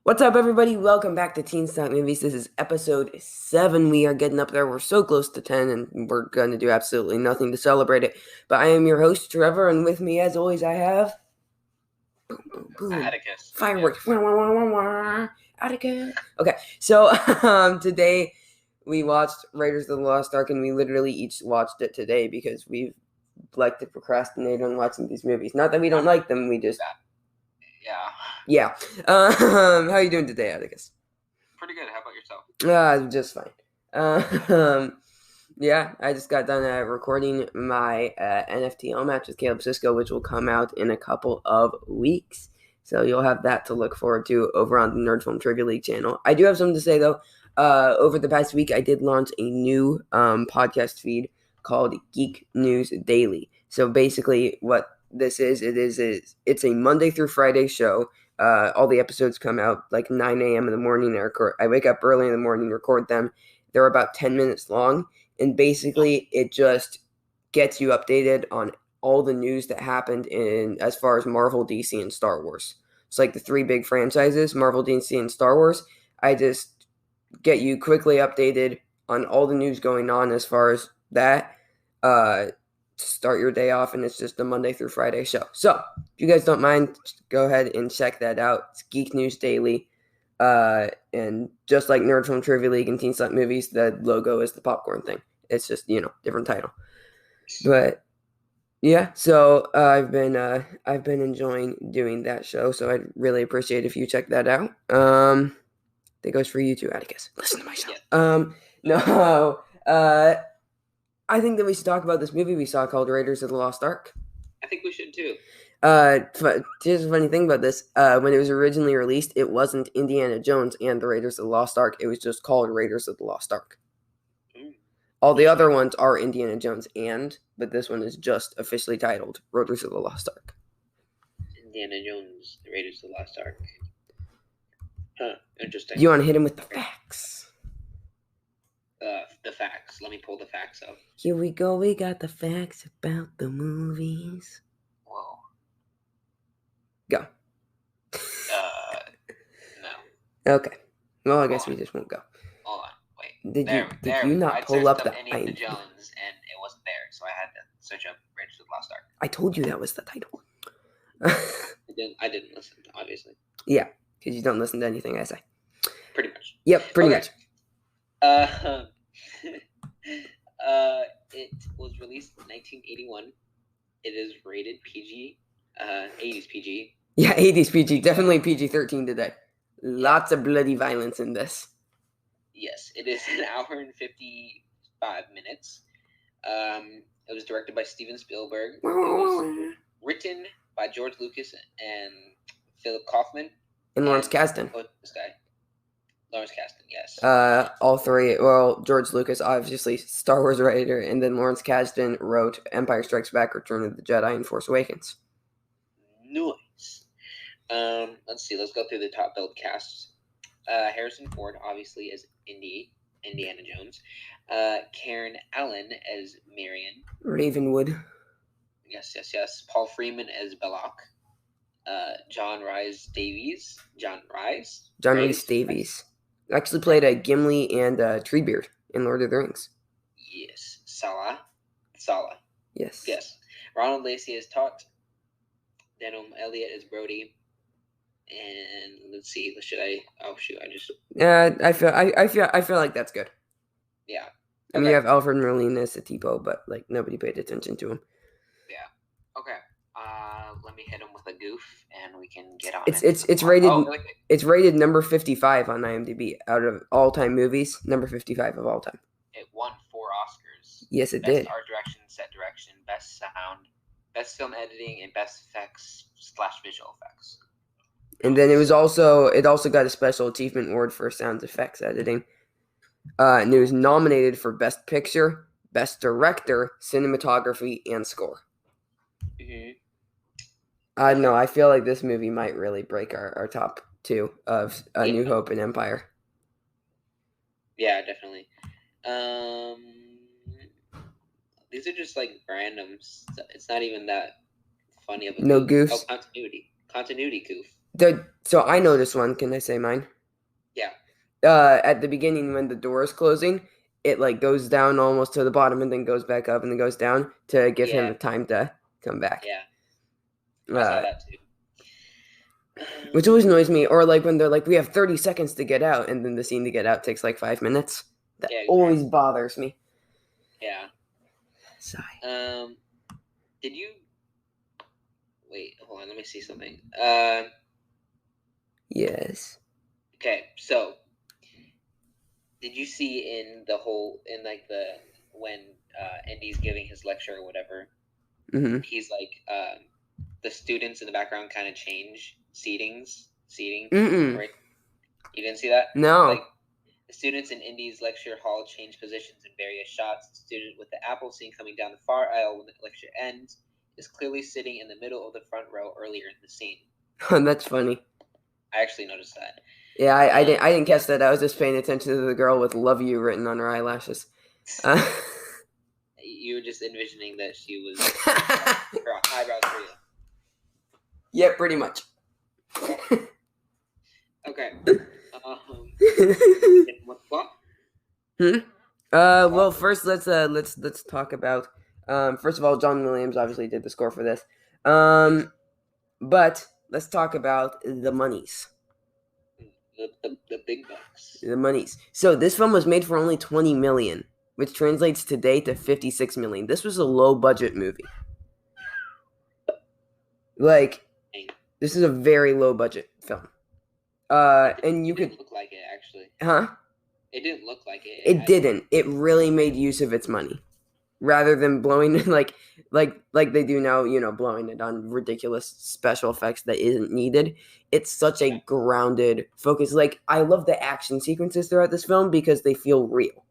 What's up, everybody? Welcome back to Teen Stock Movies. This is episode 7. We are getting up there. We're so close to 10, and we're going to do absolutely nothing to celebrate it. But I am your host, Trevor, and with me, as always, I have... Boom, boom, boom. Atticus. Fireworks. Wah, wah, wah, wah, wah. Atticus. Okay, so today we watched Raiders of the Lost Ark, and we literally each watched it today because we like to procrastinate on watching these movies. Not that we don't like them, we just... Yeah. How are you doing today, Atticus? Pretty good. How about yourself? Just fine. Yeah, I just got done recording my NFTL match with Caleb Sisko, which will come out in a couple of weeks. So you'll have that to look forward to over on the Nerd Film Trivia League channel. I do have something to say, though. Over the past week, I did launch a new podcast feed called Geek News Daily. So basically what this is, it's a Monday through Friday show. All the episodes come out like 9 a.m. in the morning. I wake up early in the morning, record them. They're about 10 minutes long, and basically it just gets you updated on all the news that happened in as far as Marvel, DC, and Star Wars. It's like the three big franchises, Marvel, DC, and Star Wars. I just get you quickly updated on all the news going on as far as that. Start your day off, and it's just a Monday through Friday show. So if you guys don't mind, go ahead and check that out. It's Geek News Daily. And just like Nerd Film Trivia League and Teen Stock Movies, the logo is the popcorn thing. It's just, different title. But yeah, so I've been enjoying doing that show, so I'd really appreciate if you check that out. That goes for you too, Atticus. Listen to my show. Yeah. I think that we should talk about this movie we saw called Raiders of the Lost Ark. I think we should too. Here's a funny thing about this. When it was originally released, it wasn't Indiana Jones and the Raiders of the Lost Ark. It was just called Raiders of the Lost Ark. All the other ones are Indiana Jones but this one is just officially titled Raiders of the Lost Ark. Indiana Jones, the Raiders of the Lost Ark. Huh, interesting. You want to hit him with the facts? The facts. Let me pull the facts up. Here we go. We got the facts about the movies. Whoa. Go. No. Okay. Well, I guess we just won't go. Hold on. Wait. Did you not pull up the Indiana Jones and it wasn't there, so I had to search up Raiders of the Lost Ark. I told you that was the title. I didn't listen, obviously. Yeah, because you don't listen to anything I say. Pretty much. Yep, pretty much. It was released in 1981. It is rated PG, 80s PG. Yeah, 80s PG. Definitely PG-13 today. Lots of bloody violence in this. Yes, it is an hour and 55 minutes. It was directed by Steven Spielberg. It was written by George Lucas and Philip Kaufman. And Lawrence Kasdan. Oh, this guy. Lawrence Kasdan, yes. All three. Well, George Lucas, obviously, Star Wars writer, and then Lawrence Kasdan wrote Empire Strikes Back, Return of the Jedi, and Force Awakens. Nice. Let's see. Let's go through the top billed casts. Harrison Ford, obviously, as Indiana Jones. Karen Allen as Marion. Ravenwood. Yes. Paul Freeman as Belloc. John Rhys Davies. John Rhys Davies. Actually played a Gimli and Treebeard in Lord of the Rings. Yes. Sala. Yes. Ronald Lacey as Tot. Denholm Elliott as Brody. And let's see. I feel like that's good. Yeah. I mean, you have Alfred Merlin as Satipo, but like nobody paid attention to him. Yeah. Okay. Let me hit him with a goof, and we can get on. It's rated. It's rated number 55 on IMDb out of all-time movies. Number 55 of all time. It won 4 Oscars. Yes, it did. Best art direction, set direction, best sound, best film editing, and best effects / visual effects. And then it also got a special achievement award for sound effects editing. And it was nominated for Best Picture, Best Director, Cinematography, and Score. Mm-hmm. I don't know. I feel like this movie might really break our top 2 of New Hope and Empire. Yeah, definitely. These are just like randoms. It's not even that funny of a goof. Oh, continuity goof. So I know this one. Can I say mine? Yeah. At the beginning when the door is closing, it like goes down almost to the bottom and then goes back up and then goes down to give him Yeah. the time to come back. Yeah. I saw Uh, that too. which always annoys me. Or like when they're like, we have 30 seconds to get out, and then the scene to get out takes like 5 minutes. That Yeah, always exactly. bothers me. Yeah. Sigh. Did you wait? Hold on. Let me see something. Yes. Okay. So, did you see in the whole in like the when Andy's giving his lecture or whatever? Mm-hmm. He's like the students in the background kind of change seating, Mm-mm. right? You didn't see that? No. Like the students in Indy's lecture hall change positions in various shots. The student with the apple scene coming down the far aisle when the lecture ends is clearly sitting in the middle of the front row earlier in the scene. That's funny. I actually noticed that. Yeah, I didn't catch that. I was just paying attention to the girl with "Love You" written on her eyelashes. You were just envisioning that she was her eyebrows real. Yeah, pretty much. Okay. What plot? Well, first let's talk about. First of all, John Williams obviously did the score for this. But let's talk about the monies. The big bucks. The monies. So this film was made for only 20 million, which translates today to 56 million. This was a low budget movie. Like, this is a very low budget film. And you could look like it actually. Huh? It didn't look like it. It didn't. It really made use of its money, rather than blowing it like they do now. Blowing it on ridiculous special effects that isn't needed. It's such a grounded focus. Like, I love the action sequences throughout this film because they feel real.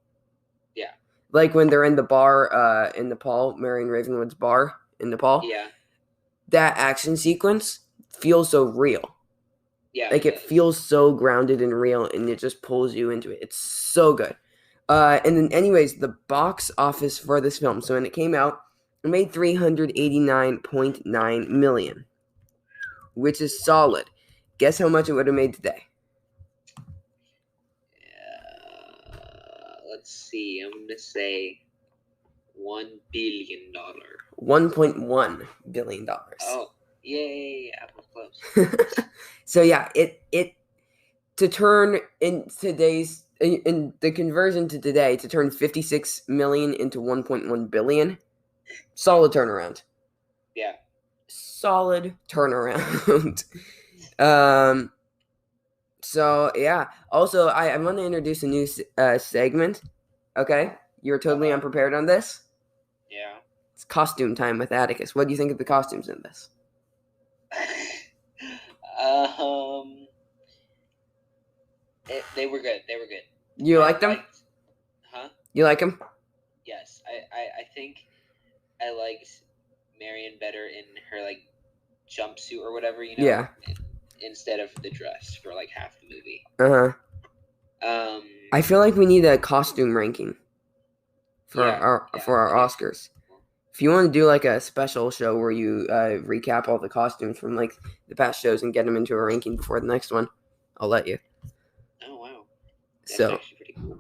Yeah. Like when they're in the bar in Nepal, Marion Ravenwood's bar in Nepal. Yeah. That action sequence feels so real. Yeah. Like, it feels so grounded and real, and it just pulls you into it. It's so good. And then, anyways, the box office for this film. So when it came out, it made $389.9 million, which is solid. Guess how much it would have made today? Let's see. I'm gonna say $1 billion. $1.1 billion. Oh, yay! I was close. So yeah, it to turn in today's in the conversion to today to turn 56 million into 1.1 billion. Solid turnaround. Yeah. Solid turnaround. So yeah. Also, I'm going to introduce a new segment. Okay, you're totally unprepared on this. Yeah. It's costume time with Atticus. What do you think of the costumes in this? They were good. They were good. You like them? Huh? You like them? Yes. I think I liked Marion better in her like jumpsuit or whatever, Yeah. instead of the dress for like half the movie. I feel like we need a costume ranking for our Oscars. If you want to do like a special show where you recap all the costumes from like the past shows and get them into a ranking before the next one, I'll let you. Oh wow, that's so actually pretty cool.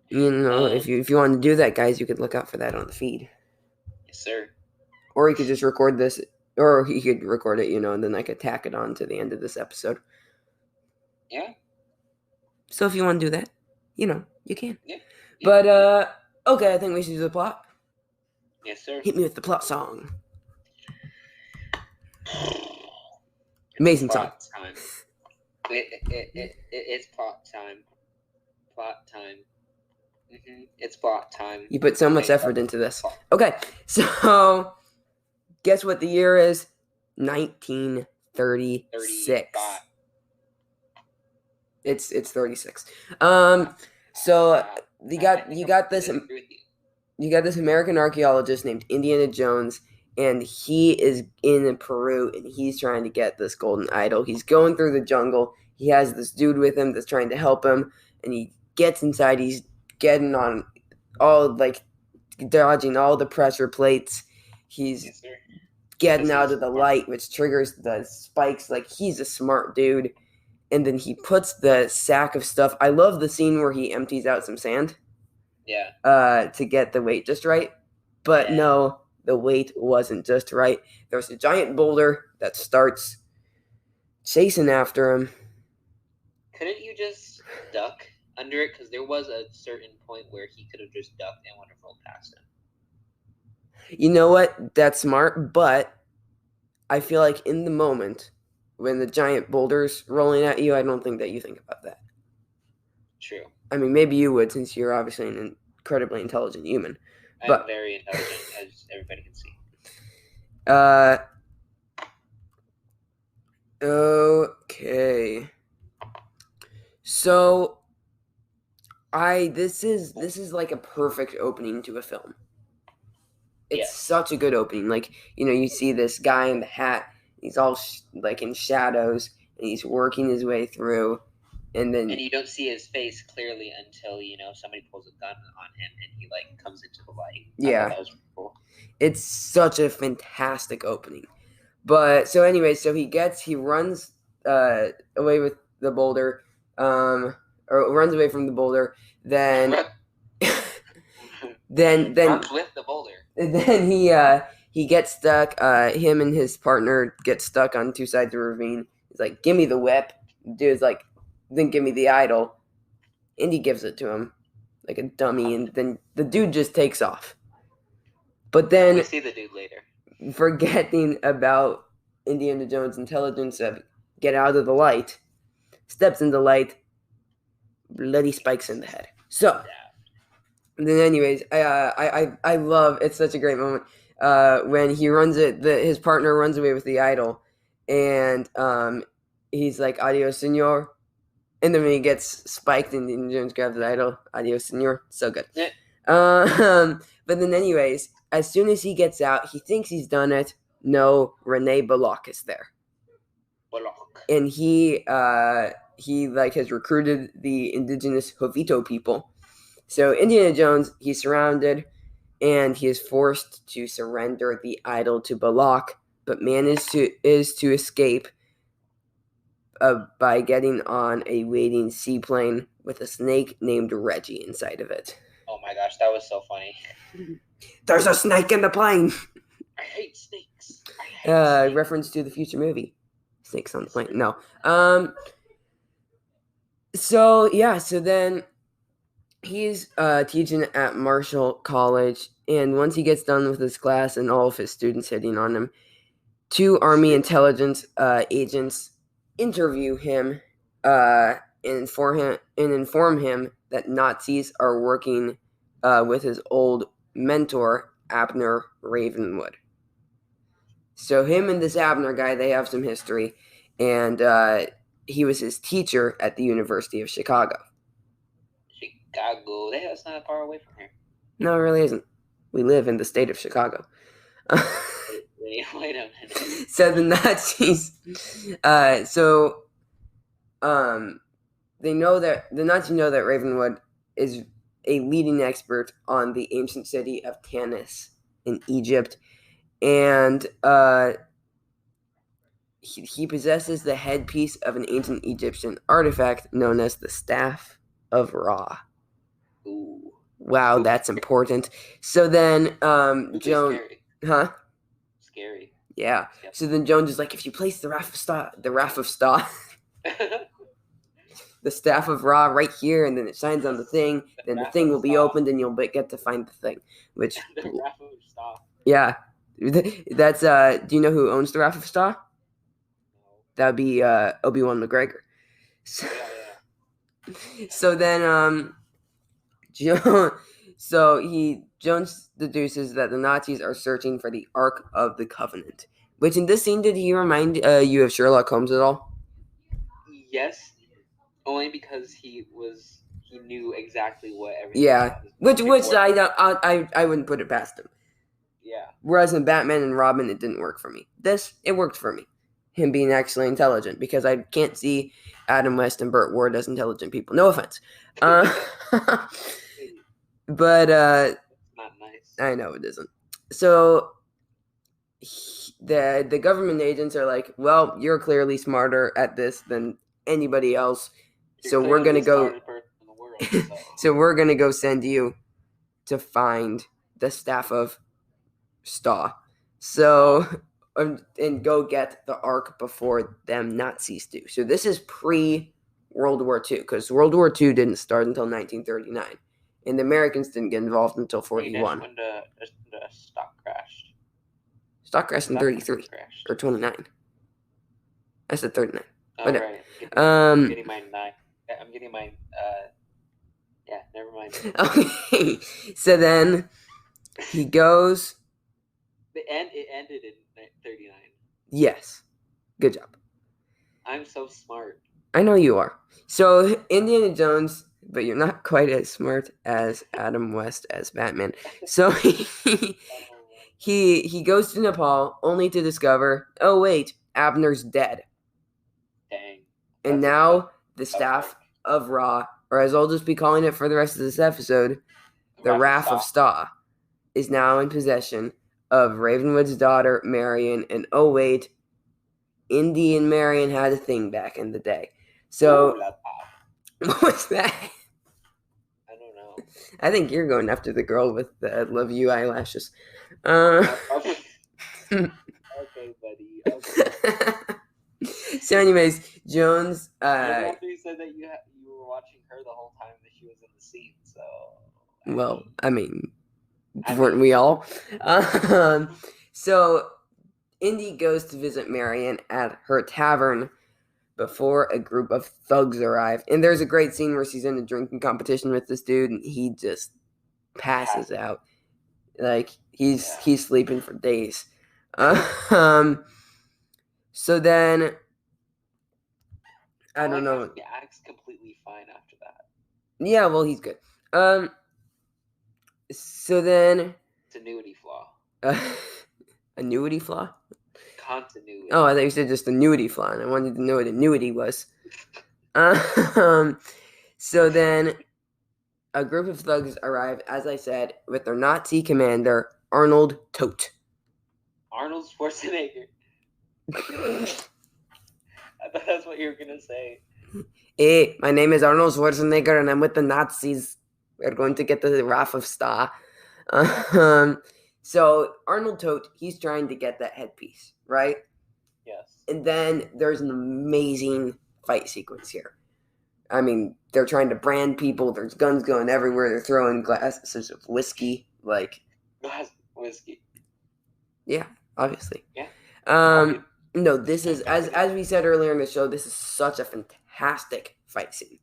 If you want to do that, guys, you could look out for that on the feed. Yes, sir. Or you could just record this, or you could record it, and then I could tack it on to the end of this episode. Yeah. So if you want to do that, you can. Yeah. But okay, I think we should do the plot. Yes, sir. Hit me with the plot song. Amazing song. Time. It's plot time. Plot time. It's plot time. You put so much effort into this. Okay, so guess what the year is? 1936. It's 36. So you got this American archaeologist named Indiana Jones, and he is in Peru, and he's trying to get this golden idol. He's going through the jungle. He has this dude with him that's trying to help him, and he gets inside. He's getting on all, dodging all the pressure plates. He's getting out of the light, which triggers the spikes. Like, he's a smart dude. And then he puts the sack of stuff. I love the scene where he empties out some sand. Yeah. To get the weight just right. But no, the weight wasn't just right. There's a giant boulder that starts chasing after him. Couldn't you just duck under it? Because there was a certain point where he could have just ducked and would have rolled past him. You know what? That's smart, but I feel like in the moment, when the giant boulder's rolling at you, I don't think that you think about that. True. I mean, maybe you would, since you're obviously an incredibly intelligent human. I'm very intelligent, as everybody can see. Okay. So, this is like a perfect opening to a film. It's such a good opening. Like, you see this guy in the hat. He's all like in shadows, and he's working his way through. And you don't see his face clearly until somebody pulls a gun on him, and he like comes into the light. Yeah, that was cool. It's such a fantastic opening. But so anyway, so he runs away with the boulder, or runs away from the boulder. Then runs with the boulder. Then he gets stuck. Him and his partner get stuck on two sides of the ravine. He's like, "Give me the whip." Dude's like, "Then give me the idol," and he gives it to him like a dummy. And then the dude just takes off. But then we see the dude later, forgetting about Indiana Jones' intelligence of get out of the light, steps in the light, bloody spikes in the head. So. Then, anyways, I love, it's such a great moment when he his partner runs away with the idol, and he's like, "Adios, senor," and then when he gets spiked and Indiana Jones grabs the idol, "Adios, senor," so good. Yeah. But then, anyways, as soon as he gets out, he thinks he's done it. No, Rene Balak is there, and he like has recruited the indigenous Jovito people. So Indiana Jones, he's surrounded, and he is forced to surrender the idol to Balak, but manages to escape by getting on a waiting seaplane with a snake named Reggie inside of it. Oh my gosh, that was so funny. There's a snake in the plane! I hate snakes. Reference to the future movie. Snakes on the plane. No. So then he's teaching at Marshall College, and once he gets done with his class and all of his students hitting on him, two Army intelligence agents interview him and inform him that Nazis are working with his old mentor, Abner Ravenwood. So him and this Abner guy, they have some history, and he was his teacher at the University of Chicago. Chicago. That's not far away from here. No, it really isn't. We live in the state of Chicago. Wait a minute. So the Nazis, the Nazis know that Ravenwood is a leading expert on the ancient city of Tanis in Egypt, and he possesses the headpiece of an ancient Egyptian artifact known as the Staff of Ra. Ooh. Wow, that's important. So then, Jones, scary. Scary. Yeah. Yep. So then Jones is like, if you place the Raff of Star, the Staff of Ra right here, and then it shines on the thing, then the thing will be opened, and you'll get to find the thing. Which, the Raff of Star. Yeah, that's. Do you know who owns the Raff of Star? No. That would be Obi-Wan McGregor. So, so then, Jones deduces that the Nazis are searching for the Ark of the Covenant. Which in this scene, did he remind you of Sherlock Holmes at all? Yes, only because he knew exactly what everything was. Which I wouldn't put it past him. Yeah. Whereas in Batman and Robin, it didn't work for me. It worked for me. Him being actually intelligent, because I can't see Adam West and Burt Ward as intelligent people. No offense. But not nice. I know it isn't. So the government agents are like, well, you're clearly smarter at this than anybody else, so we're gonna go. So we're gonna go send you to find the staff of Staw. So and go get the Ark before them Nazis do. So this is pre World War II, because World War II didn't start until 1939, and the Americans didn't get involved until 41. When the stock crashed. Stock crashed in 33 or 29. I said 39. Whatever. Right. I'm getting my 9. I'm getting my yeah, never mind. Okay. So then he goes. It ended in 39. Yes. Good job. I'm so smart. I know you are. So Indiana Jones, but you're not quite as smart as Adam West as Batman. So he goes to Nepal only to discover, oh wait, Abner's dead. Dang. And now the staff of Ra, or as I'll just be calling it for the rest of this episode, the Wrath of Staw, is now in possession of Ravenwood's daughter, Marion, and oh wait, Indy and Marion had a thing back in the day. So, what was that? I don't know. I think you're going after the girl with the Love You eyelashes. Okay, buddy. Okay. So, anyways, Jones. After you said that you were watching her the whole time that she was in the scene, so. Well, I mean, weren't we all? So, Indy goes to visit Marion at her tavern before a group of thugs arrive. And there's a great scene where she's in a drinking competition with this dude, and he just passes out. Like, he's sleeping for days. So then, I don't know. He acts completely fine after that. Yeah, well, he's good. So then... Continuity flaw. Annuity flaw? Continuity. Oh, I thought you said just annuity flaw, and I wanted to know what annuity was. So then, a group of thugs arrive, as I said, with their Nazi commander, Arnold Todt. Arnold Schwarzenegger. I thought that's what you were going to say. Hey, my name is Arnold Schwarzenegger, and I'm with the Nazis. We're going to get the Wrath of Staw. So, Arnold Todt, he's trying to get that headpiece, right? Yes. And then there's an amazing fight sequence here. I mean, they're trying to brand people. There's guns going everywhere. They're throwing glasses of whiskey. Like... Glass whiskey. Yeah, obviously. Yeah. No, this is, as we said earlier in the show, this is such a fantastic fight scene.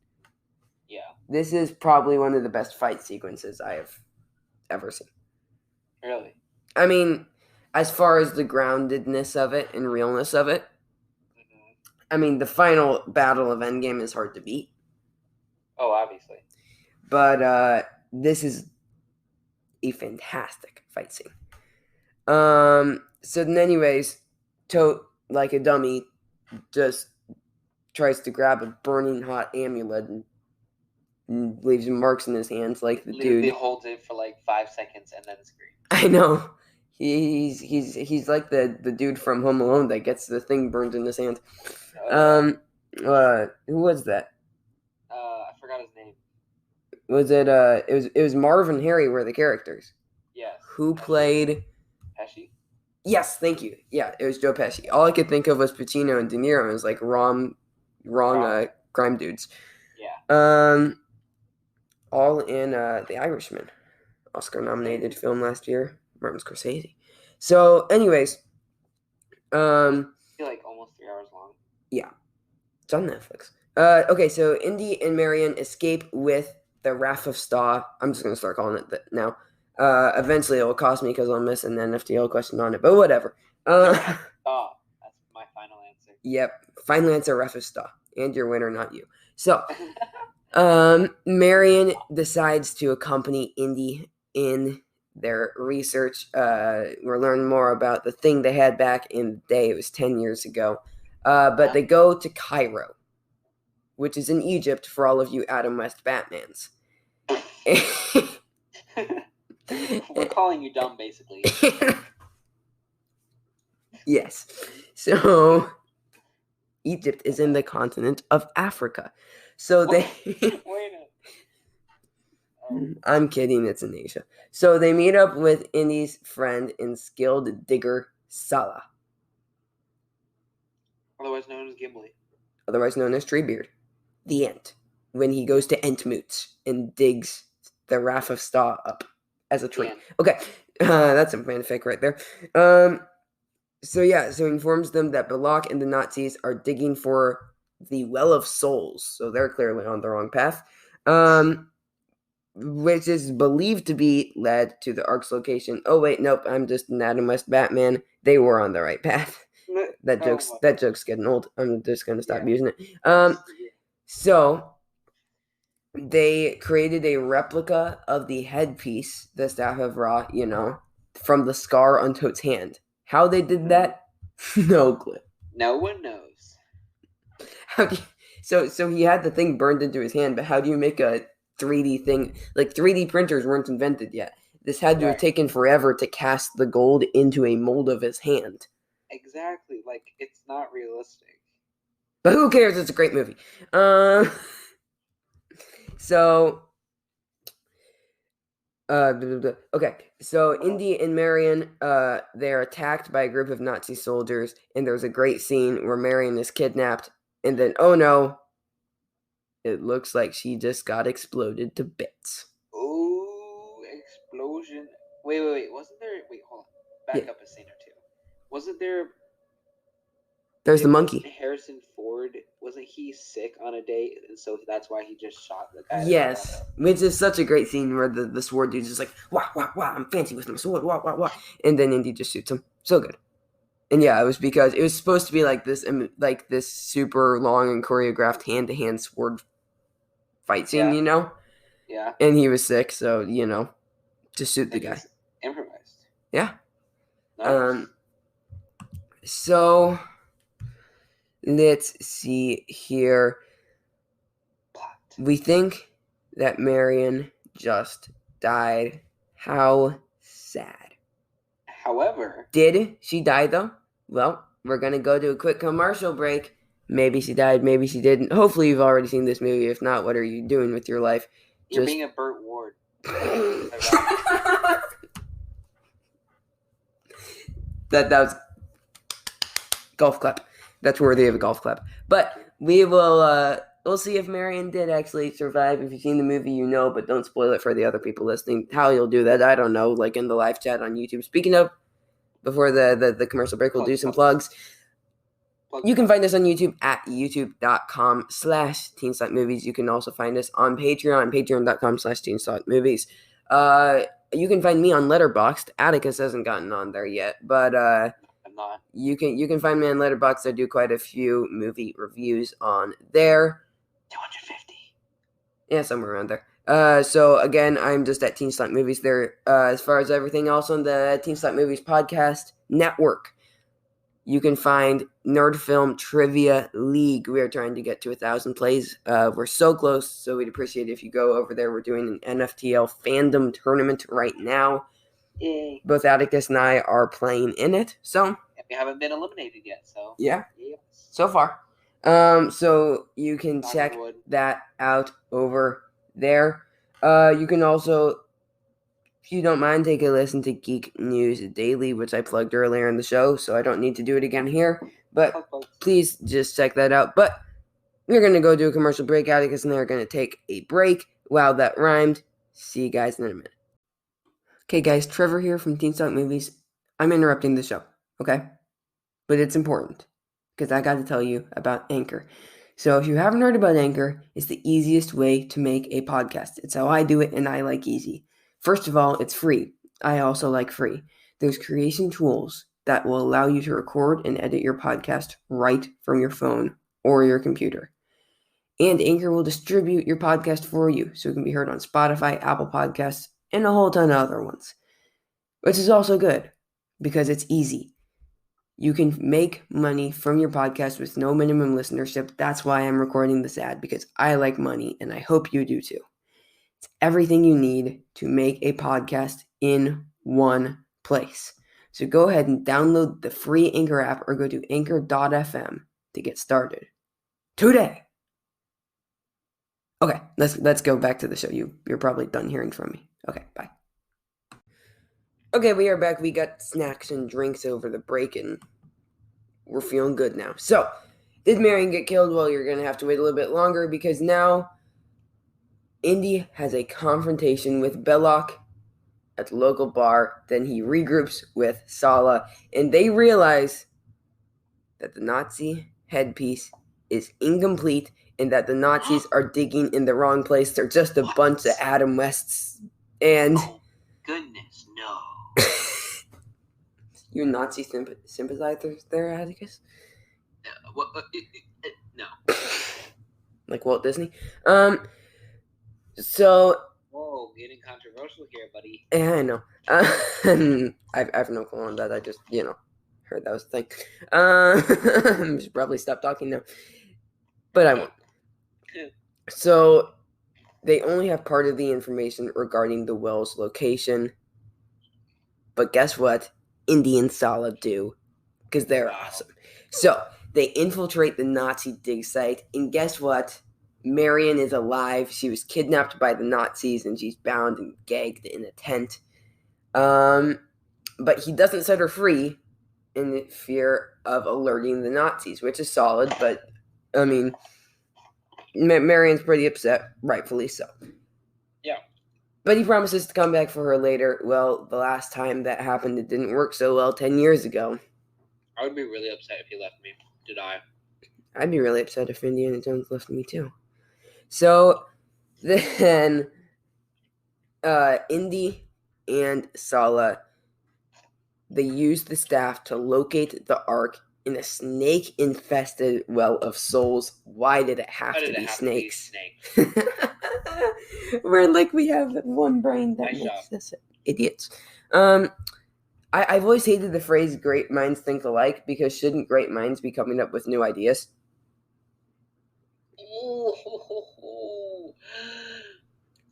Yeah. This is probably one of the best fight sequences I have ever seen. Really? I mean, as far as the groundedness of it and realness of it, I mean, the final battle of Endgame is hard to beat. Oh, obviously. But this is a fantastic fight scene. So then anyways, Todt, like a dummy, just tries to grab a burning hot amulet and leaves marks in his hands like the dude. He holds it for like 5 seconds and then screams. I know. He's like the dude from Home Alone that gets the thing burned in his hand. Who was that? I forgot his name. Was it it was Marv and Harry were the characters. Yes. Who played Pesci? Yes, thank you. Yeah, it was Joe Pesci. All I could think of was Pacino and De Niro. And it was like wrong crime dudes. Yeah. All in The Irishman, Oscar-nominated film last year. Martin Scorsese. So, anyways, I feel like almost 3 hours long. Yeah, it's on Netflix. Okay, so Indy and Marion escape with the Wrath of Staw. I'm just gonna start calling it that now. Eventually, it will cost me because I'll miss an NFTL question on it, but whatever. That's my final answer. Yep, final answer, Wrath of Staw, and your winner, not you. So, Marion decides to accompany Indy in their research. We're learning more about the thing they had back in the day. It was 10 years ago. But they go to Cairo, which is in Egypt for all of you Adam West Batmans. We're calling you dumb, basically. Yes. So Egypt is in the continent of Africa. So they Wait a I'm kidding, it's in Asia. So they meet up with Indy's friend and skilled digger Salah, otherwise known as Gimli. otherwise known as Treebeard, the Ent, when he goes to Entmoots and digs the Raft of Sta up as a tree. The Ent. Okay, that's a fanfic right there. So he informs them that Belloc and the Nazis are digging for the Well of Souls, so they're clearly on the wrong path, which is believed to be led to the Ark's location. Oh wait, nope, I'm just an Adam West Batman. They were on the right path. That joke's getting old. I'm just gonna stop using it. So they created a replica of the headpiece, the Staff of Ra, from the scar on Toad's hand. How they did that, no clue. No one knows. How do you, so he had the thing burned into his hand, but how do you make a 3D thing? Like 3D printers weren't invented yet. This had to have taken forever to cast the gold into a mold of his hand. Exactly. Like, it's not realistic. But who cares? It's a great movie. Okay, so Indy and Marion, they're attacked by a group of Nazi soldiers, and there's a great scene where Marion is kidnapped, and then, oh no, it looks like she just got exploded to bits. Oh, explosion. Wait. Wasn't there... Wait, hold on. Back up a scene or two. Wasn't there... There's the monkey. Harrison Ford, wasn't he sick on a day, and so that's why he just shot the guy? Yes, which is such a great scene where the sword dude's just like, wah, wah, wah, I'm fancy with my sword, wah, wah, wah. And then Indy just shoots him. So good. And yeah, it was because it was supposed to be like this super long and choreographed hand-to-hand sword fight scene, Yeah. And he was sick, so, to suit the guy. Improvised. Yeah. Nice. So let's see here. Plot. We think that Marion just died. How sad. However, did she die though? Well, we're gonna go to a quick commercial break. Maybe she died, maybe she didn't. Hopefully you've already seen this movie. If not, what are you doing with your life? You're being a Burt Ward. That was golf clap. That's worthy of a golf clap. But we'll see if Marion did actually survive. If you've seen the movie, but don't spoil it for the other people listening. How you'll do that, I don't know, like in the live chat on YouTube. Speaking of, before the commercial break, we'll do some plugs. You can find us on YouTube at youtube.com/teenstalkmovies. You can also find us on Patreon, patreon.com/teenstalkmovies. You can find me on Letterboxd. Atticus hasn't gotten on there yet, but I'm not. You can find me on Letterboxd. I do quite a few movie reviews on there. 250. Yeah, somewhere around there. So again, I'm just at Teen Talk Movies there. As far as everything else on the Teen Talk Movies podcast network, you can find Nerd Film Trivia League. We are trying to get to 1,000 plays. We're so close, so we'd appreciate it if you go over there. We're doing an NFTL fandom tournament right now. Yay. Both Atticus and I are playing in it, so. And we haven't been eliminated yet, so. Yeah, yes. So far. So you can check that out over there. You can also, if you don't mind, take a listen to Geek News Daily, which I plugged earlier in the show, so I don't need to do it again here. But please just check that out. But we're going to go do a commercial break. Atticus and I are going to take a break. Wow, that rhymed. See you guys in a minute. Okay, guys, Trevor here from Teen Talk Movies. I'm interrupting the show, okay? But it's important, because I got to tell you about Anchor. So if you haven't heard about Anchor, it's the easiest way to make a podcast. It's how I do it, and I like easy. First of all, it's free. I also like free. There's creation tools that will allow you to record and edit your podcast right from your phone or your computer. And Anchor will distribute your podcast for you, so it can be heard on Spotify, Apple Podcasts, and a whole ton of other ones. Which is also good, because it's easy. You can make money from your podcast with no minimum listenership. That's why I'm recording this ad, because I like money, and I hope you do too. It's everything you need to make a podcast in one place. So go ahead and download the free Anchor app or go to anchor.fm to get started today. Okay, let's go back to the show. You're probably done hearing from me. Okay, bye. Okay, we are back. We got snacks and drinks over the break, and we're feeling good now. So, did Marion get killed? Well, you're going to have to wait a little bit longer because now Indy has a confrontation with Belloc at the local bar. Then he regroups with Sala, and they realize that the Nazi headpiece is incomplete and that the Nazis are digging in the wrong place. They're just a bunch of Adam Wests. And Oh, goodness, no. You Nazi sympathizers there, Atticus? No. Like Walt Disney? So... Whoa, getting controversial here, buddy. Yeah, I know. I have no clue on that. I just, heard that was a thing. I should probably stop talking now. But I won't. So, they only have part of the information regarding the well's location. But guess what? Indy and Sala do. Because they're awesome. So, they infiltrate the Nazi dig site. And guess what? Marion is alive. She was kidnapped by the Nazis and she's bound and gagged in a tent. But he doesn't set her free in fear of alerting the Nazis, which is solid. But, I mean, Marion's pretty upset, rightfully so. Yeah. But he promises to come back for her later. Well, the last time that happened, it didn't work so well 10 years ago. I would be really upset if he left me to die. I'd be really upset if Indiana Jones left me too. So then Indy and Sala, they use the staff to locate the Ark in a snake-infested well of souls. Why did it have to be snakes? We're like we have one brain that makes us idiots. I've always hated the phrase "great minds think alike" because shouldn't great minds be coming up with new ideas?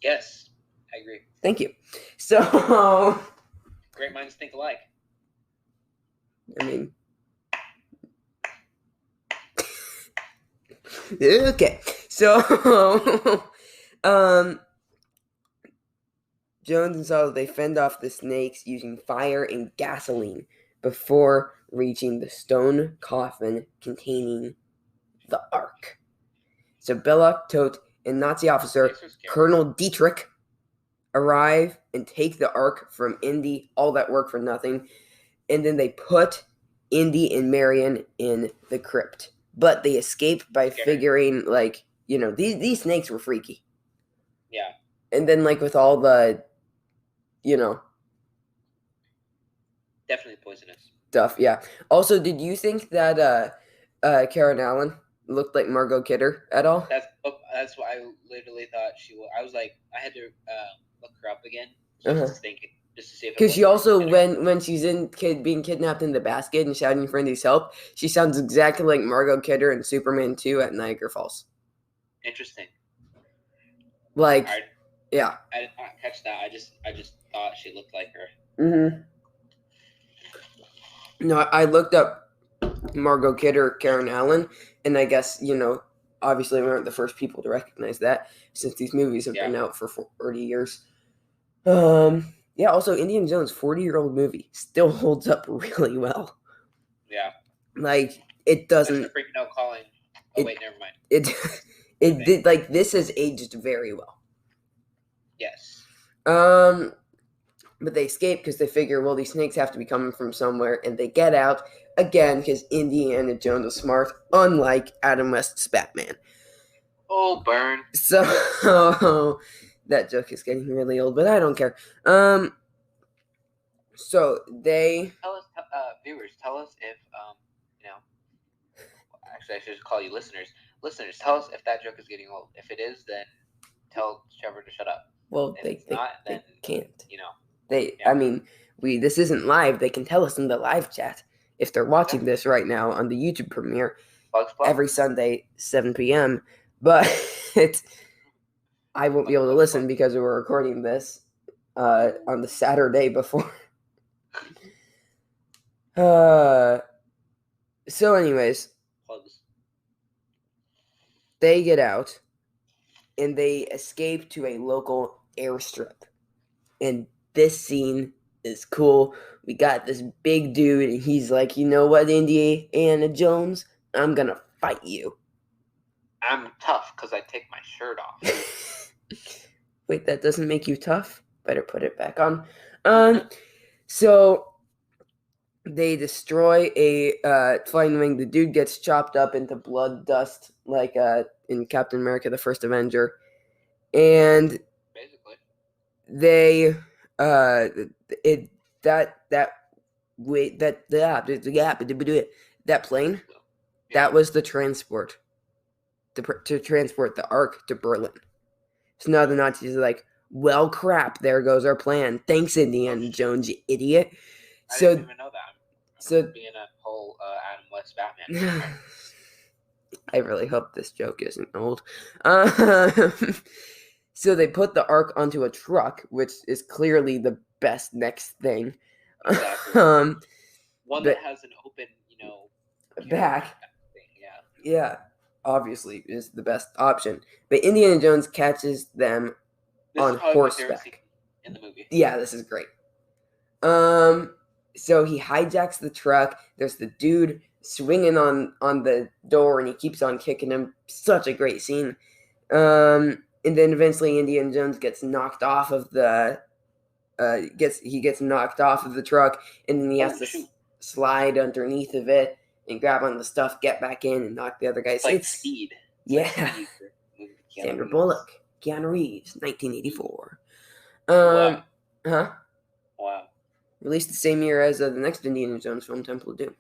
Yes, I agree. Thank you. So, great minds think alike. I mean, okay. So, Jones and Sala, they fend off the snakes using fire and gasoline before reaching the stone coffin containing the Ark. So Belloc, Todt, and Nazi officer Colonel Dietrich arrive and take the Ark from Indy. All that work for nothing. And then they put Indy and Marion in the crypt. But they escape by figuring, these snakes were freaky. Yeah. And then, with all the, definitely poisonous stuff, yeah. Also, did you think that Karen Allen looked like Margot Kidder at all? That's what I literally thought she was. I was like, I had to look her up again just to see if. Because she also, when she's being kidnapped in the basket and shouting for Indy's help, she sounds exactly like Margot Kidder in Superman 2 at Niagara Falls. Interesting. Yeah. I did not catch that. I just thought she looked like her. Mm-hmm. No, I looked up Margot Kidder, Karen Allen, and I guess, obviously we aren't the first people to recognize that since these movies have been out for 40 years. Yeah, also Indiana Jones, 40-year-old movie, still holds up really well. Yeah. It doesn't... freaking out calling. Oh, wait, never mind. It did, this has aged very well. Yes. But they escape because they figure, well, these snakes have to be coming from somewhere, and they get out again because Indiana Jones is smart, unlike Adam West's Batman. Oh, burn. So that joke is getting really old, but I don't care. So they tell us, viewers, tell us if actually I should call you listeners. Listeners, tell us if that joke is getting old. If it is, then tell Trevor to shut up. Well, if they can't. I mean, this isn't live. They can tell us in the live chat if they're watching this right now on the YouTube premiere every Sunday, 7 p.m. But I won't be able to listen because we're recording this on the Saturday before. So anyways, Plugs. they get out and they escape to a local airstrip. And this scene is cool. We got this big dude, and he's like, you know what, Indiana Jones? I'm gonna fight you. I'm tough because I take my shirt off. Wait, that doesn't make you tough? Better put it back on. So they destroy a flying wing. The dude gets chopped up into blood dust, like in Captain America: The First Avenger, and Basically, they it that wait that plane that was the transport to transport the Ark to Berlin. So now the Nazis are like, well, crap, there goes our plan. Thanks, Indiana Jones, you idiot. I didn't even know that. So being a whole Adam West Batman. I really hope this joke isn't old. So they put the Ark onto a truck, which is clearly the best next thing. Exactly. One that has an open, back. Thing, yeah, obviously is the best option. But Indiana Jones catches them on horseback in the movie. Yeah, this is great. So he hijacks the truck. There's the dude swinging on the door, and he keeps on kicking him. Such a great scene. And then eventually Indiana Jones gets knocked off of the gets knocked off of the truck, and then he has to slide underneath of it and grab on the stuff, get back in, and knock the other guys. It's Speed. Sandra Bullock, Keanu Reeves, 1984. Wow. Huh? Wow. Released the same year as the next Indiana Jones film, Temple of Doom.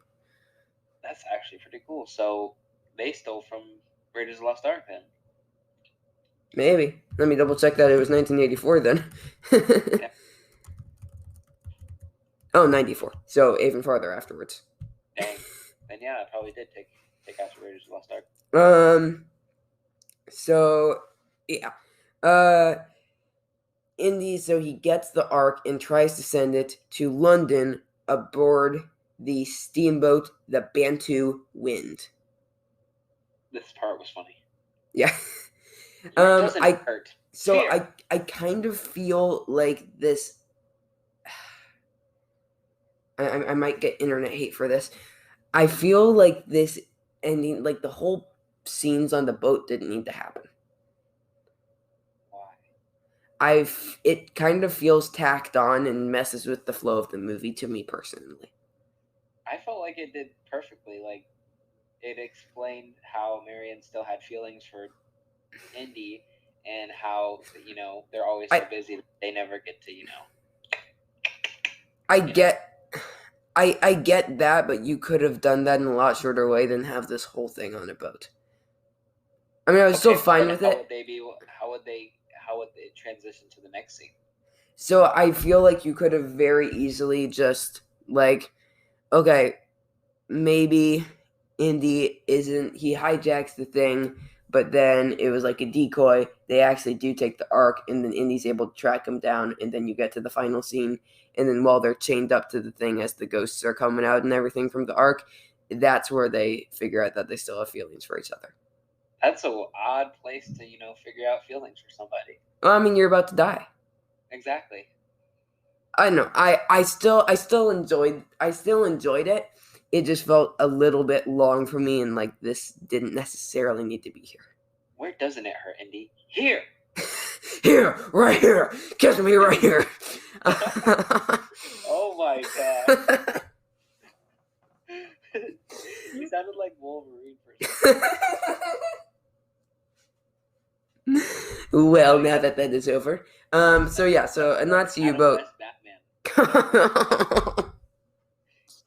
That's actually pretty cool. So they stole from Raiders of the Lost Ark then? Maybe. Let me double check that it was 1984 then. Yeah. Oh, 94. So even farther afterwards. Dang. Then yeah, I probably did take out Raiders of the Lost Ark. So yeah. So he gets the Ark and tries to send it to London aboard the steamboat, the Bantu Wind. This part was funny. Yeah. It doesn't hurt. So I kind of feel like this. I might get internet hate for this. I feel like this ending, like the whole scenes on the boat, didn't need to happen. It kind of feels tacked on and messes with the flow of the movie to me personally. I felt like it did perfectly. Like, it explained how Marion still had feelings for Indy and how, they're always so busy that they never get to, I get that, but you could have done that in a lot shorter way than have this whole thing on a boat. I mean, I was still fine with it. How would they transition to the next scene? So I feel like you could have very easily just, like, okay, maybe Indy he hijacks the thing, but then it was like a decoy. They actually do take the Ark, and then Indy's able to track him down, and then you get to the final scene, and then while they're chained up to the thing as the ghosts are coming out and everything from the Ark, that's where they figure out that they still have feelings for each other. That's an odd place to, figure out feelings for somebody. Well, I mean, you're about to die. Exactly. I know. I still enjoyed it. It just felt a little bit long for me, and like this didn't necessarily need to be here. Where doesn't it hurt, Indy? Here. Here, right here. Kiss me right here. Oh my god. You sounded like Wolverine for a second. Well, now that is over. So yeah, so a Nazi U-boat.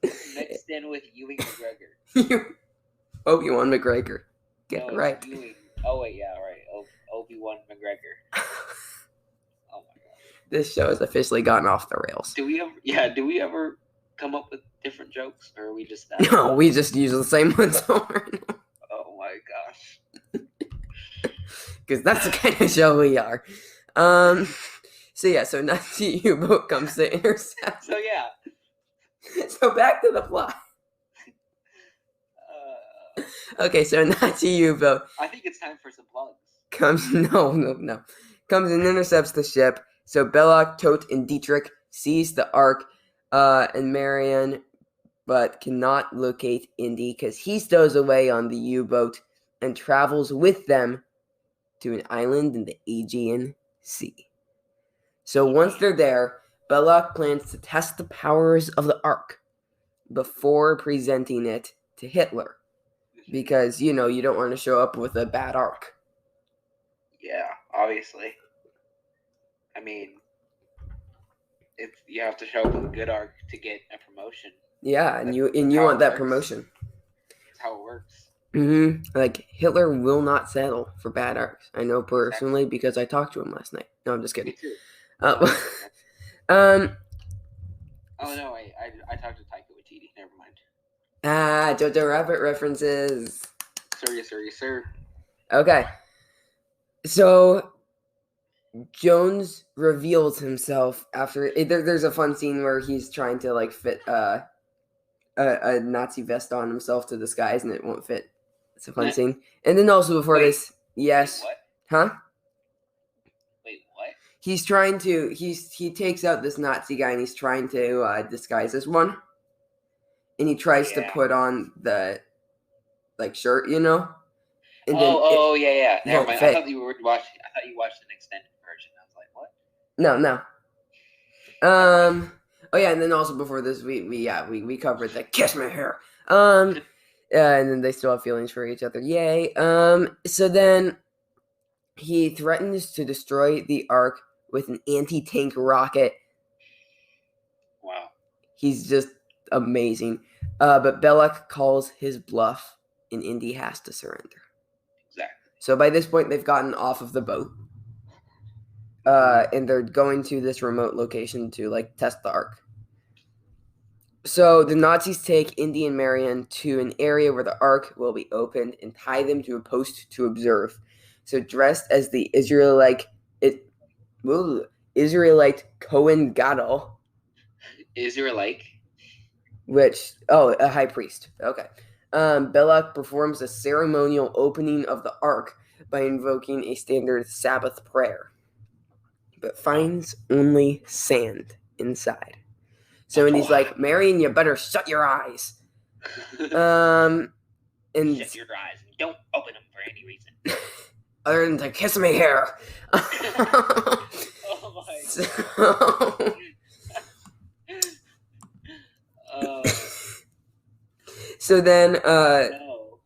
Mixed in with Ewing McGregor. Obi-Wan McGregor. Get it right. Oh wait, yeah, right. Obi-Wan McGregor. Oh my god. This show has officially gotten off the rails. Do we ever come up with different jokes, or are we just that? No, we just use the same ones over and over. Oh my gosh. Because that's the kind of show we are. So yeah, so Nazi U-boat comes to intercept. So yeah. So back to the plot. Okay, so Nazi U-boat I think it's time for some plugs. comes and intercepts the ship. So Belloc, Tote, and Dietrich seize the Ark and Marion, but cannot locate Indy because he stows away on the U-boat and travels with them to an island in the Aegean Sea. So once they're there, Belloc plans to test the powers of the Ark before presenting it to Hitler. Because, you don't want to show up with a bad Ark. Yeah, obviously. I mean, you have to show up with a good Ark to get a promotion. Yeah, and you want that promotion. That's how it works. Like, Hitler will not settle for bad Arks. I know personally because I talked to him last night. No, I'm just kidding. Me too. Oh no, I talked to Taika Waititi. Never mind. Jojo Rabbit references. Yes, sir. Okay. So Jones reveals himself after there's a fun scene where he's trying to like fit a Nazi vest on himself to disguise and it won't fit. It's a fun scene. And then also before this, yes. Wait, what? Huh? Wait, what? He's trying to he takes out this Nazi guy and he's trying to disguise as one. And he tries to put on the shirt, And yeah. Never mind. I thought you watched an extended version. I was like, what? No. Oh yeah, and then also before this, we covered the kiss me here. And then they still have feelings for each other. Yay. So then he threatens to destroy the Ark with an anti-tank rocket. Wow. He's just amazing. But Belloc calls his bluff, and Indy has to surrender. Exactly. So by this point, they've gotten off of the boat. And they're going to this remote location to test the Ark. So the Nazis take Indy and Marion to an area where the Ark will be opened and tie them to a post to observe. So dressed as the Israelite Kohen Gadol. Israelite? A high priest. Okay. Belloc performs a ceremonial opening of the Ark by invoking a standard Sabbath prayer, but finds only sand inside. So when he's like, Marion, you better shut your eyes. And shut your eyes and don't open them for any reason. Other than to kiss me here. Oh my God. So then no.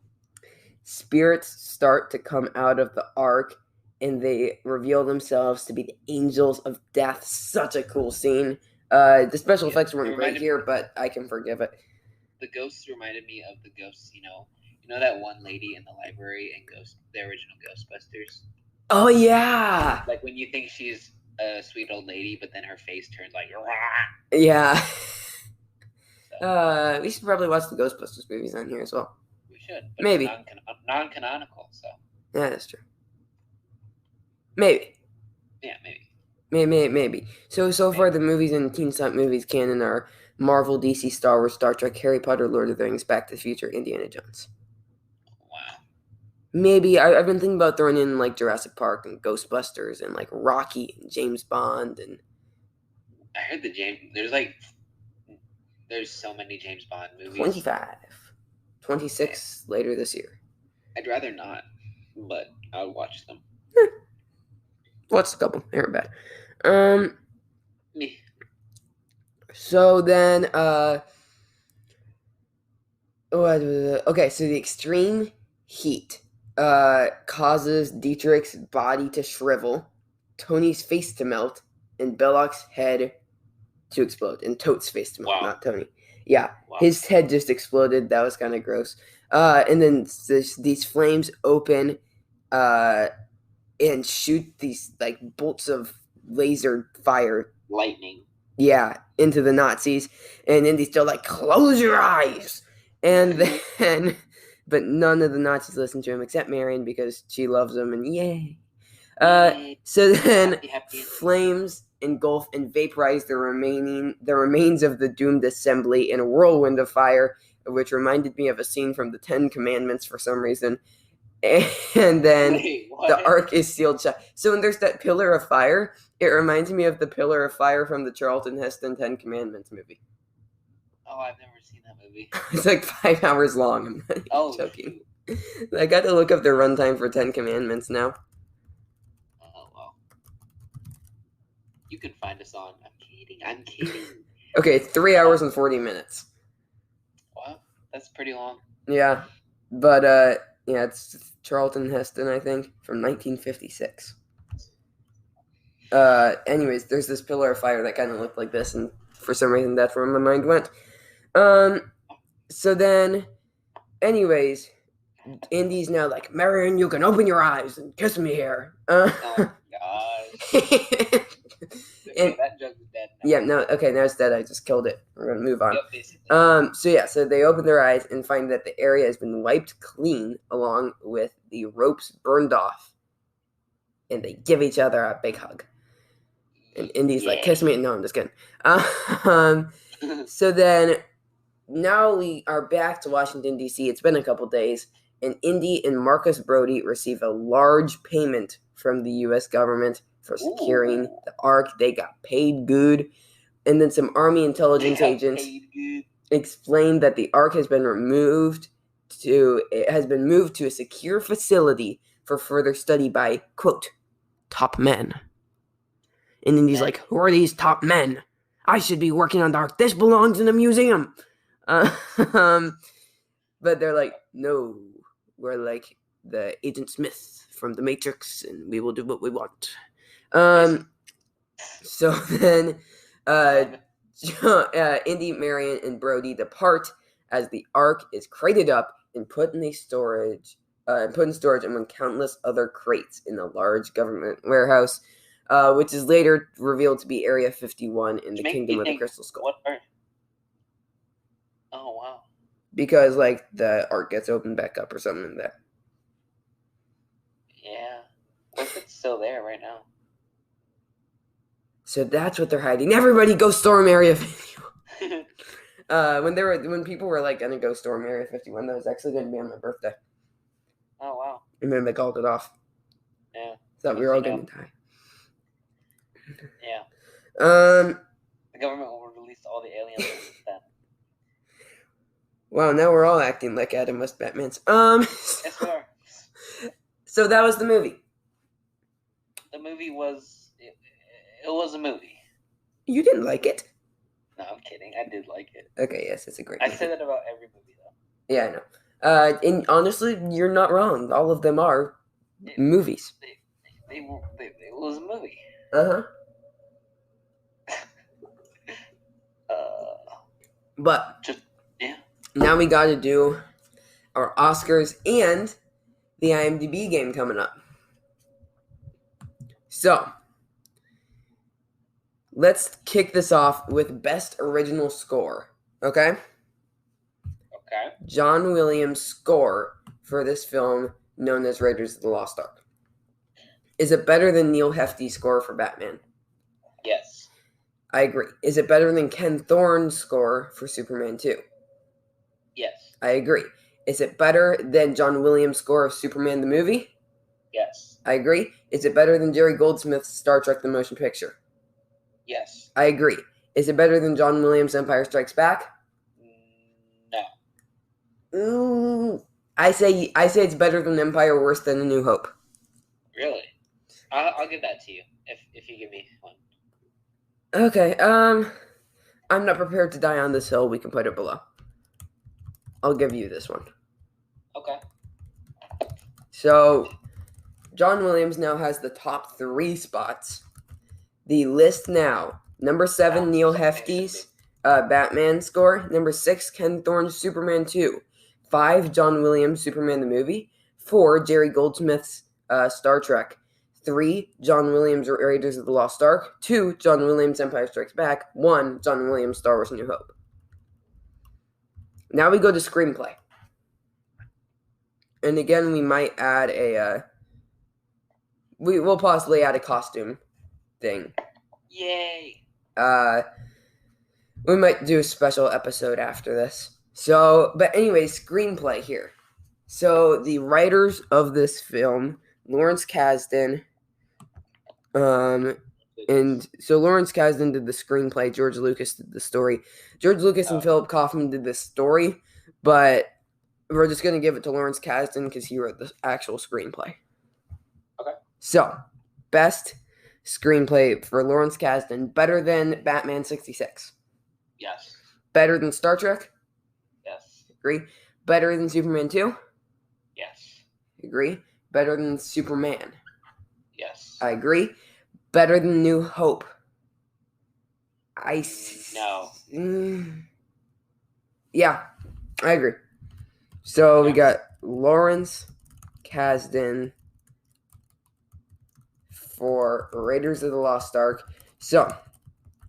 Spirits start to come out of the Ark and they reveal themselves to be the angels of death. Such a cool scene. The special effects weren't great here, but I can forgive it. The ghosts reminded me of the ghosts, you know that one lady in the library in the original Ghostbusters? Oh, yeah! Like when you think she's a sweet old lady, but then her face turns like... Rah! Yeah. So. We should probably watch the Ghostbusters movies on here as well. We should. But maybe. It's non-canonical, so... Yeah, that's true. Maybe. Yeah, maybe. Maybe. So far, the movies and Teen Stunt movies canon are Marvel, DC, Star Wars, Star Trek, Harry Potter, Lord of the Rings, Back to the Future, Indiana Jones. Wow. Maybe I've been thinking about throwing in Jurassic Park and Ghostbusters and Rocky and James Bond and. I heard there's so many James Bond movies. 25, 26 later this year. I'd rather not, but I'll watch them. Watch a couple. They aren't bad. Me. So then, okay, so the extreme heat causes Dietrich's body to shrivel, Tony's face to melt, and Belloc's head to explode. And Tote's face to melt, not Tony. Yeah, his head just exploded. That was kind of gross. And then these flames open and shoot these bolts of laser fire. Lightning. Yeah, into the Nazis. And Indy's still close your eyes. And then, but none of the Nazis listen to him except Marion because she loves him and yay. So then happy. flames engulf and vaporize the remains of the doomed assembly in a whirlwind of fire, which reminded me of a scene from the Ten Commandments for some reason. And then the Ark is sealed shut. So when there's that pillar of fire, it reminds me of the pillar of fire from the Charlton Heston Ten Commandments movie. Oh, I've never seen that movie. It's like 5 hours long. I'm not even joking. I got to look up the runtime for Ten Commandments now. Oh, well. You can find us on... I'm kidding. Okay, 3 hours and 40 minutes. Wow, that's pretty long. Yeah, but yeah, it's Charlton Heston, I think, from 1956. Anyways, there's this pillar of fire that kind of looked like this, and for some reason that's where my mind went. So then, anyways, Indy's now like, Marion, you can open your eyes and kiss me here. Oh my god. And, that joke is dead now. Yeah, no, okay, now it's dead. I just killed it. We're gonna move on. Yep, basically. So they open their eyes and find that the area has been wiped clean, along with the ropes burned off, and they give each other a big hug. And Indy's like, kiss me. No, I'm just kidding. So then, now we are back to Washington, D.C. It's been a couple days, and Indy and Marcus Brody receive a large payment from the U.S. government for securing the Ark. They got paid good. And then some Army intelligence agents explained that the Ark has been moved to a secure facility for further study by, quote, top men. And then he's like, who are these top men? I should be working on the Ark. This belongs in a museum. But they're like, no, we're like the Agent Smith from the Matrix, and we will do what we want. So then, Indy, Marion, and Brody depart as the Ark is crated up and put in storage among countless other crates in a large government warehouse, which is later revealed to be Area 51 in the Kingdom of the Crystal Skull. Oh wow! Because like the Ark gets opened back up or something like that. Yeah, what if it's still there right now? So that's what they're hiding. Everybody go storm Area 51. When people were like gonna go storm Area 51, that was actually gonna be on my birthday. Oh wow! And then they called it off. Yeah. Thought we were all gonna die. Yeah. The government will release all the aliens then. Wow, now we're all acting like Adam West Batmans. Yes, we are. So that was the movie. The movie was... It was a movie. You didn't like it? No, I'm kidding. I did like it. Okay, yes, it's a great movie. I say that about every movie, though. Yeah, I know. And honestly, you're not wrong. All of them are movies. It was a movie. Uh-huh. But now we got to do our Oscars and the IMDb game coming up. So, let's kick this off with Best Original Score, okay? Okay. John Williams' score for this film known as Raiders of the Lost Ark. Is it better than Neil Hefti's score for Batman? Yes. I agree. Is it better than Ken Thorne's score for Superman 2? Yes. I agree. Is it better than John Williams' score of Superman the movie? Yes. I agree. Is it better than Jerry Goldsmith's Star Trek the Motion Picture? Yes. I agree. Is it better than John Williams' Empire Strikes Back? No. Ooh. I say it's better than Empire, worse than A New Hope. Really? I'll give that to you if you give me one. Okay, I'm not prepared to die on this hill. We can put it below. I'll give you this one. Okay. So, John Williams now has the top 3 spots. The list now. Number 7, Neil Hefti's Batman score. Number 6, Ken Thorne's Superman 2. 5, John Williams' Superman the movie. 4, Jerry Goldsmith's Star Trek. 3, John Williams' Raiders of the Lost Ark. 2, John Williams' Empire Strikes Back. 1, John Williams' Star Wars: A New Hope. Now we go to Screenplay. And again, we might add we'll possibly add a costume thing Yay! We might do a special episode after this. So, but anyway, screenplay here. So the writers of this film, Lawrence Kasdan, and so Lawrence Kasdan did the screenplay. George Lucas did the story. George Lucas and Philip Kaufman did the story, but we're just going to give it to Lawrence Kasdan because he wrote the actual screenplay. Okay. So, best screenplay for Lawrence Kasdan. Better than Batman 66. Yes. Better than Star Trek. Yes. Agree. Better than Superman 2. Yes. Agree. Better than Superman. Yes. I agree. Better than New Hope. No. Yeah, I agree. So we got Lawrence Kasdan for Raiders of the Lost Ark. So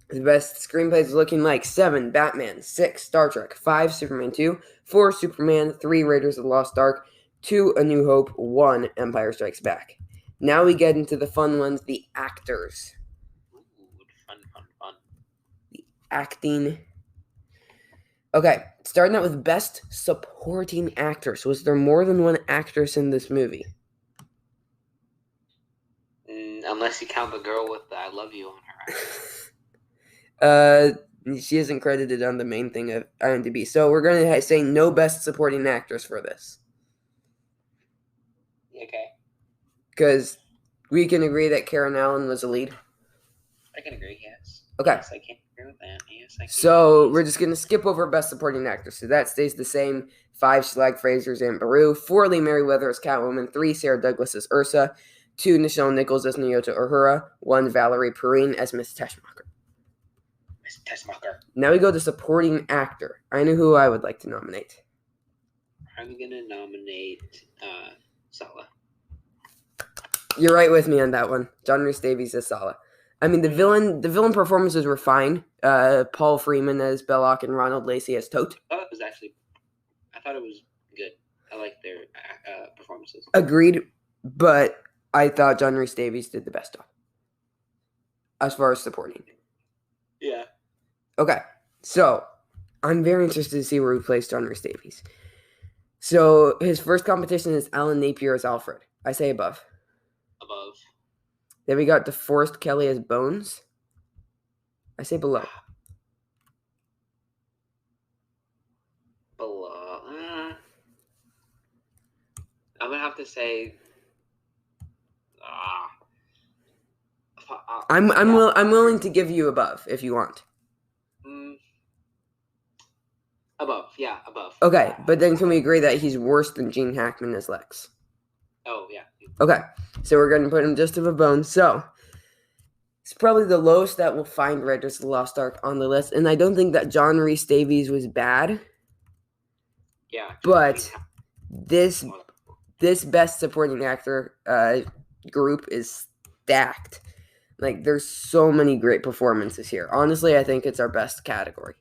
the best screenplays are looking like 7 Batman, 6 Star Trek, 5 Superman 2, 4 Superman, 3 Raiders of the Lost Ark, 2 A New Hope, 1 Empire Strikes Back. Now we get into the fun ones, the actors. Ooh, fun. The acting. Okay, starting out with best supporting actress. Was there more than one actress in this movie? Unless you count the girl with the I love you on her. She isn't credited on the main thing of IMDb. So we're going to say no best supporting actress for this. Okay. Because we can agree that Karen Allen was a lead. I can agree, yes. Okay. Yes, I can agree with that. Yes, I can. So we're just going to skip over best supporting actress. So that stays the same. 5 Schlag Fraser as Aunt Beru. 4 Lee Merriweather as Catwoman. 3 Sarah Douglas as Ursa. 2 Nichelle Nichols as Nyota Uhura. 1 Valerie Perrine as Miss Teschmacher. Miss Teschmacher. Now we go to supporting actor. I know who I would like to nominate. I'm going to nominate Sala. You're right with me on that one. John Rhys Davies as Sala. I mean, the villain performances were fine. Paul Freeman as Belloc and Ronald Lacey as Tote. I thought it was good. I liked their performances. Agreed, but I thought John Rhys Davies did the best job as far as supporting. Yeah. Okay, so I'm very interested to see where we place John Rhys Davies. So his first competition is Alan Napier as Alfred. I say above. Above. Then we got DeForest Kelly as Bones. I say below. Below. I'm gonna have to say. I'm willing to give you above if you want. Above, yeah, above. Okay, but then can we agree that he's worse than Gene Hackman as Lex? Oh yeah. Okay, so we're going to put him just above Bones. So it's probably the lowest that we'll find Raiders of the Lost Ark on the list, and I don't think that John Rhys Davies was bad. Yeah. But this best supporting actor group is stacked. Like, there's so many great performances here. Honestly, I think it's our best category.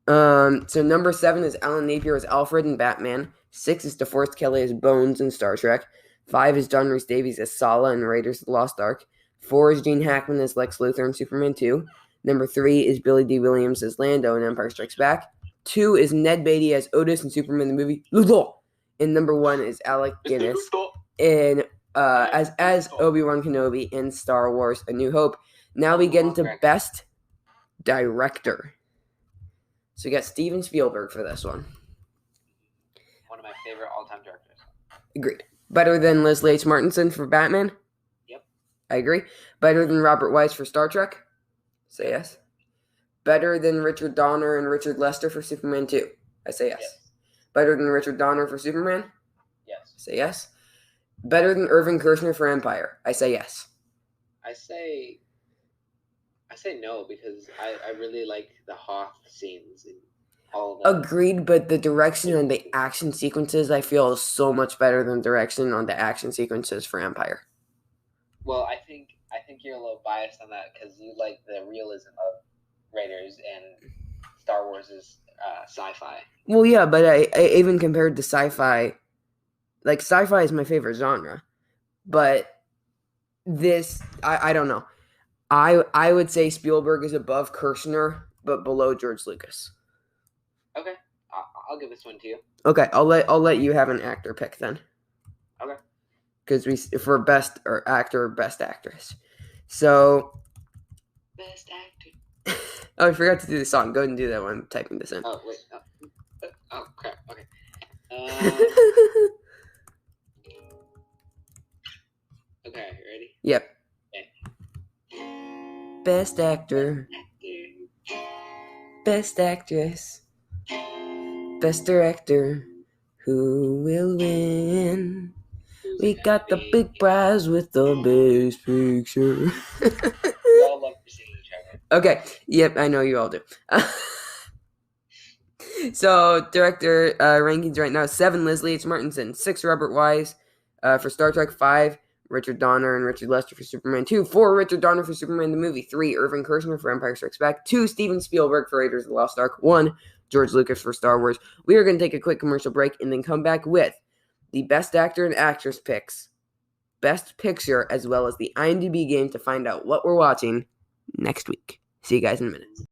So number 7 is Alan Napier as Alfred in Batman. 6 is DeForest Kelly as Bones in Star Trek. 5 is John Rhys Davies as Sala in Raiders of the Lost Ark. 4 is Gene Hackman as Lex Luthor in Superman 2. Number 3 is Billy D. Williams as Lando in Empire Strikes Back. 2 is Ned Beatty as Otis in Superman the movie. Luthor! And number 1 is Alec Guinness in as Obi-Wan Kenobi in Star Wars A New Hope. Now we get into Best Director. So we got Steven Spielberg for this one. One of my favorite all-time directors. Agreed. Better than Leslie H. Martinson for Batman? Yep. I agree. Better than Robert Wise for Star Trek? Say yes. Better than Richard Donner and Richard Lester for Superman 2? I say yes. Better than Richard Donner for Superman? Yes. Say yes. Better than Irving Kershner for Empire? I say yes. I say no because I really like the Hoth scenes and all of that. Agreed, but the direction on the action sequences I feel is so much better than direction on the action sequences for Empire. Well, I think you're a little biased on that because you like the realism of Raiders and Star Wars is sci-fi. Well, yeah, but I even compared to sci-fi, like sci-fi is my favorite genre, but this I don't know. I would say Spielberg is above Kirshner, but below George Lucas. Okay, I'll give this one to you. Okay, I'll let you have an actor pick then. Okay. Because for best or actor, best actress. So. Best actor. Oh, I forgot to do the song. Go ahead and do that when I'm typing this in. Oh wait. Oh crap. Okay. Okay. Ready? Yep. Okay. Best actor. Best actress. Best director. Who will win? We got the big prize with the best picture. We all love singing each other. Okay. Yep, I know you all do. So, director rankings right now: 7, Leslie H. Martinson; 6, Robert Wise for Star Trek; 5, Richard Donner and Richard Lester for Superman 2; 4, Richard Donner for Superman the movie; 3, Irving Kershner for Empire Strikes Back; 2, Steven Spielberg for Raiders of the Lost Ark; 1, George Lucas for Star Wars. We are going to take a quick commercial break and then come back with the best actor and actress picks, best picture, as well as the IMDb game to find out what we're watching next week. See you guys in a minute.